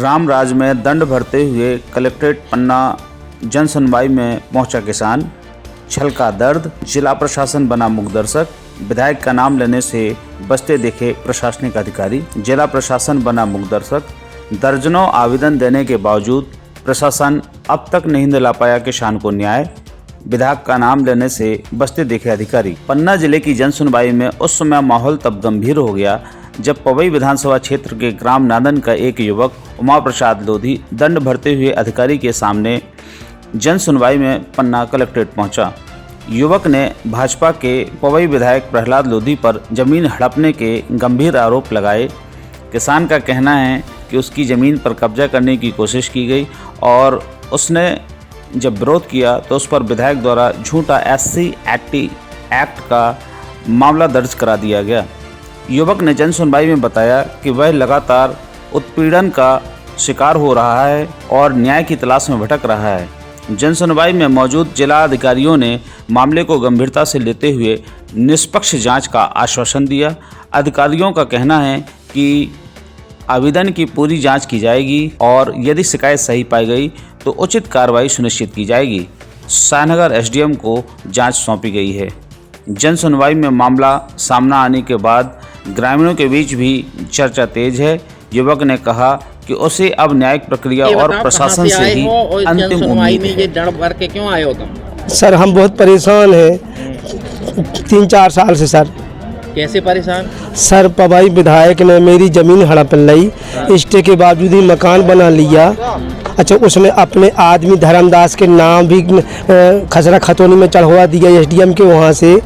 रामराज में दंड भरते हुए कलेक्ट्रेट पन्ना जन सुनवाई में पहुंचा किसान, छलका दर्द, जिला प्रशासन बना मुखदर्शक, विधायक का नाम लेने से बचते दिखे प्रशासनिक अधिकारी, जिला प्रशासन बना मुखदर्शक, दर्जनों आवेदन देने के बावजूद प्रशासन अब तक नहीं दिला पाया किसान को न्याय, विधायक का नाम लेने से बचते दिखे अधिकारी। पन्ना जिले की जन सुनवाई में उस समय माहौल तब गंभीर हो गया जब पवई विधानसभा क्षेत्र के ग्राम नांदन का एक युवक उमा प्रसाद लोधी दंड भरते हुए अधिकारी के सामने जन सुनवाई में पन्ना कलेक्ट्रेट पहुंचा। युवक ने भाजपा के पवई विधायक प्रहलाद लोधी पर जमीन हड़पने के गंभीर आरोप लगाए। किसान का कहना है कि उसकी ज़मीन पर कब्जा करने की कोशिश की गई और उसने जब विरोध किया तो उस पर विधायक द्वारा झूठा SC एक्ट का मामला दर्ज करा दिया गया। युवक ने जन सुनवाई में बताया कि वह लगातार उत्पीड़न का शिकार हो रहा है और न्याय की तलाश में भटक रहा है। जन सुनवाई में मौजूद जिला अधिकारियों ने मामले को गंभीरता से लेते हुए निष्पक्ष जांच का आश्वासन दिया। अधिकारियों का कहना है कि आवेदन की पूरी जांच की जाएगी और यदि शिकायत सही पाई गई तो उचित कार्रवाई सुनिश्चित की जाएगी। सायनगर SDM को जांच सौंपी गई है। जन सुनवाई में मामला सामना आने के बाद ग्रामीणों के बीच भी चर्चा तेज है। युवक ने कहा कि उसे अब न्यायिक प्रक्रिया और प्रशासन से ही अंतिम उम्मीद है। ये दंड भर के क्यों आए हो तुम? सर हम बहुत परेशान हैं 3-4 साल से। सर कैसे परेशान? सर पवई विधायक ने मेरी ज़मीन हड़प ली, स्टे के बावजूद ही मकान बना लिया। अच्छा उसने अपने आदमी धर्मदास के नाम भी खसरा खतौनी में चढ़वा दिया SDM के वहाँ से।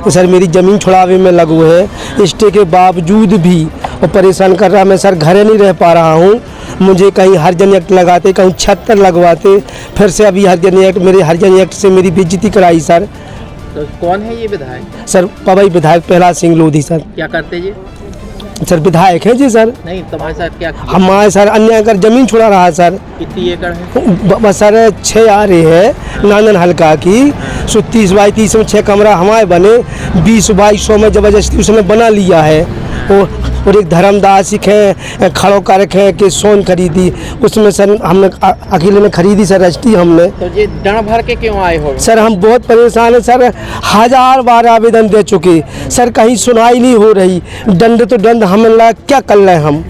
सर मेरी ज़मीन छुड़ावे में लगे हुए है, स्टे के बावजूद भी वो परेशान कर रहा। मैं सर घरे नहीं रह पा रहा हूँ। मुझे कहीं हरिजन एक्ट लगाते, कहीं 76 लगवाते, फिर से अभी हरिजन एक्ट, मेरे हरिजन एक्ट से मेरी बेइज्जती कराई। सर तो कौन है ये विधायक? सर पवई विधायक प्रहलाद सिंह लोधी। सर क्या करते ये? सर विधायक है जी। सर नहीं तुम्हारे साथ क्या? हमारे सर अन्याय कर जमीन छुड़ा रहा है। सर कितनी एकड़ है? बस सर 6 आ रही है नांदन हल्का की। 30 बाई 30 में 6 कमरा हमारे बने, 20 बाई 100 में जबरदस्ती उसने बना लिया है। और एक धर्मदास है खड़ो कर रखे कि सोन खरीदी, उसमें सर हमने अकेले ने खरीदी सर रजिस्ट्री हमने। तो ये दंड भर के क्यों आए हो? सर हम बहुत परेशान हैं सर, 1000 बार आवेदन दे चुके सर, कहीं सुनाई नहीं हो रही। दंड तो दंड हम क्या कर रहे हैं, हम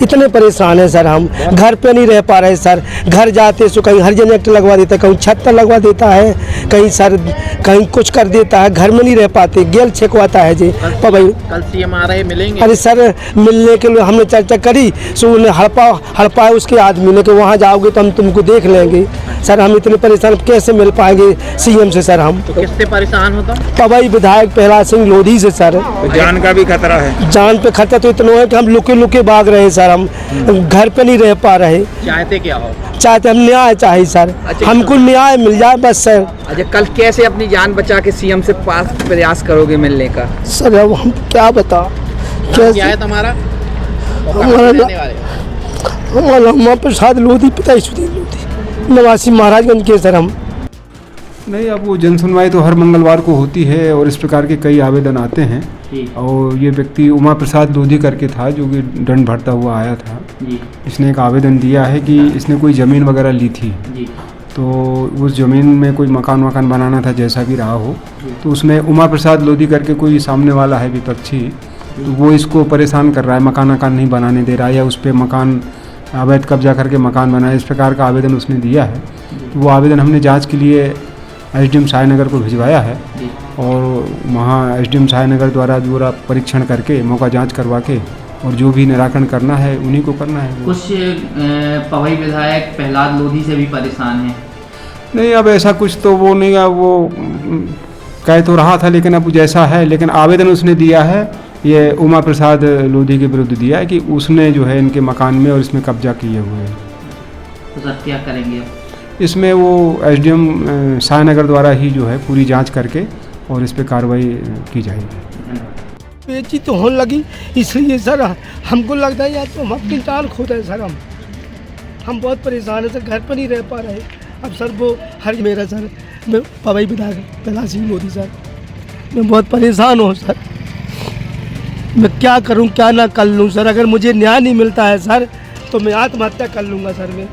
इतने परेशान हैं सर। हम घर पे नहीं रह पा रहे सर। घर जाते तो कहीं हरिजन एक्ट लगवा देता है, कहीं 76 लगवा देता है, कहीं सर कहीं कुछ कर देता है। घर में नहीं रह पाते, गेल छेकवाता है जी। कल CM आ रहे, मिलेंगे? अरे सर मिलने के लिए हमने चर्चा करी, सो उन्हें हड़पा उसके आदमी ने कि वहाँ जाओगे तो हम तुमको देख लेंगे। सर हम इतने परेशान, कैसे मिल पाएंगे CM से सर? हम तो किससे परेशान हो तुम? पवई विधायक प्रहलाद सिंह लोधी से सर। तो जान का भी खतरा है? जान पे खतरा तो इतना है कि हम लुके भाग रहे हैं सर। हम घर पे नहीं रह पा रहे। चाहते क्या हो? चाहते हम न्याय चाहिए सर। हमको न्याय मिल जाए बस सर। अच्छा कल कैसे अपनी जान बचा के CM से पास प्रयास करोगे मिलने का? सर अब हम क्या बता क्या है तुम्हारा? हमारा उमा प्रसाद लोधी, पिता ईश्वरी लोधी, निवासी महाराजगंज के सर। हम नहीं, अब वो जन सुनवाई तो हर मंगलवार को होती है और इस प्रकार के कई आवेदन आते हैं। और ये व्यक्ति उमा प्रसाद लोधी करके था जो कि दंड भरता हुआ आया था। इसने एक आवेदन दिया है कि इसने कोई ज़मीन वगैरह ली थी, तो उस ज़मीन में कोई मकान बनाना था, जैसा भी रहा हो। तो उसमें उमा प्रसाद लोधी करके कोई सामने वाला है विपक्षी, तो वो इसको परेशान कर रहा है, मकान नहीं बनाने दे रहा है, या उस पर मकान अवैध कब्जा करके मकान बनाए, इस प्रकार का आवेदन उसने दिया है। तो वो आवेदन हमने जाँच के लिए SDM सायनगर को भिजवाया है और वहाँ SDM सायनगर द्वारा पूरा परीक्षण करके मौका जांच करवा के और जो भी निराकरण करना है उन्हीं को करना है। कुछ पवई विधायक प्रहलाद लोधी से भी परेशान है? नहीं, अब ऐसा कुछ तो वो नहीं है, वो कह तो रहा था, लेकिन अब जैसा है, लेकिन आवेदन उसने दिया है, ये उमा प्रसाद लोधी के विरुद्ध दिया है कि उसने जो है इनके मकान में और इसमें कब्जा किए हुए हैं। तो सर क्या करेंगे अब? इसमें वो SDM सायनगर द्वारा ही जो है पूरी जांच करके और इस पर कार्रवाई की जाएगी। बेइज्जती तो होने लगी, इसलिए सर हमको लगता है या तो हम अपनी टाल खोते हैं सर। हम बहुत परेशान हैं सर, घर पर नहीं रह पा रहे। अब सर वो मेरा सर, मैं पवई विधायक प्रहलाद सिंह लोधी सर, मैं बहुत परेशान हूँ सर। मैं क्या करूँ क्या ना कर लूँ सर। अगर मुझे न्याय नहीं मिलता है सर तो मैं आत्महत्या कर लूँगा सर। मैं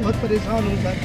बहुत परेशान हूँ सर।